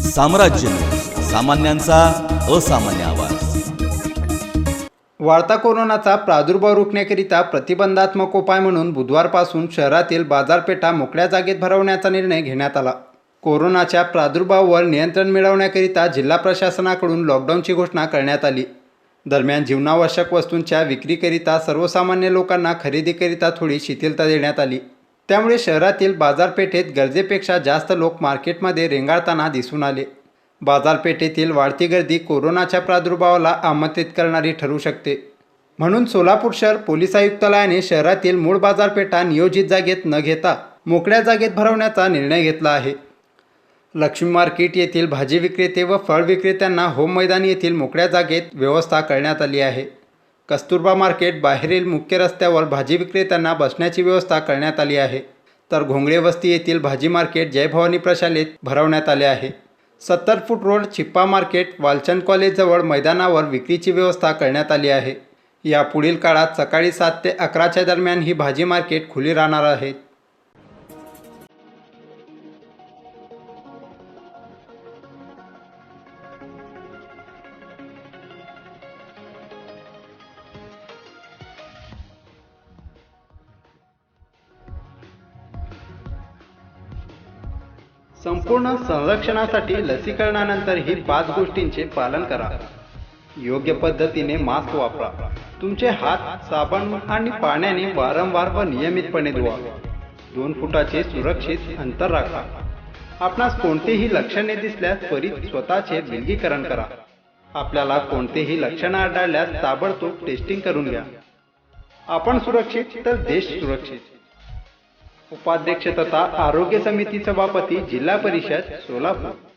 साम्राज्य न्यूज, सामान्यांचा असामान्य आवाज। वाढता कोरोनाचा प्रादुर्भाव रोखण्याकरिता प्रतिबंधात्मक उपाय म्हणून बुधवारपासून शहरातील बाजारपेठा मोकळ्या जागेत भरवण्याचा निर्णय घेण्यात आला। कोरोनाच्या प्रादुर्भावावर नियंत्रण मिळवण्याकरिता जिल्हा प्रशासनाकडून लॉकडाऊनची घोषणा करण्यात आली। दरम्यान जीवनावश्यक वस्तूंच्या विक्रीकरिता सर्वसामान्य लोकांना खरेदीकरिता थोडी शिथिलता देण्यात आली। त्यामुळे शहरातील बाजारपेठेत गरजेपेक्षा जास्त लोक मार्केटमध्ये रेंगाळताना दिसून आले। बाजारपेठेतील वाढती गर्दी कोरोनाच्या प्रादुर्भावाला आमंत्रित करणारी ठरू शकते, म्हणून सोलापूर शहर पोलीस आयुक्तालयाने शहरातील मूळ बाजारपेठा नियोजित जागेत न घेता मोकळ्या जागेत भरवण्याचा निर्णय घेतला आहे। लक्ष्मी मार्केट येथील भाजी विक्रेते व फळ विक्रेत्यांना होम मैदान येथील मोकळ्या जागेत व्यवस्था करण्यात आली आहे। कस्तुरबा मार्केट बाहेरील मुख्य रस्त्यावर भाजी विक्रेत्यांना बसण्याची व्यवस्था करण्यात आली आहे, तर घोंगडे वस्ती येथील भाजी मार्केट जय भवानी प्रशालेत भरवण्यात आले आहे। 70 foot road Chippa market Walchand कॉलेजजवळ मैदानावर विक्रीची व्यवस्था करण्यात आली आहे। यापुढील काळात सकाळी 7 ते 11च्या दरम्यान ही भाजी मार्केट खुली राहणार आहेत। संपूर्ण संरक्षणासाठी लसीकरणानंतर ही 5 गोष्टींचे पालन करा। योग्य पद्धतीने मास्क वापरा। तुमचे हात साबण आणि पाण्याने वारंवार व नियमितपणे धुवा। 2 फुटाचे सुरक्षित अंतर राखा। आपणास कोणतेही लक्षणे दिसल्यास त्वरित स्वतःचे विलगीकरण करा। आपल्याला कोणतेही लक्षण आढळल्यास ताबडतोब टेस्टिंग करून घ्या। आपण सुरक्षित तर देश सुरक्षित। उपाध्यक्ष तथा आरोग्य समिती सभापती, जिल्हा परिषद सोलापूर।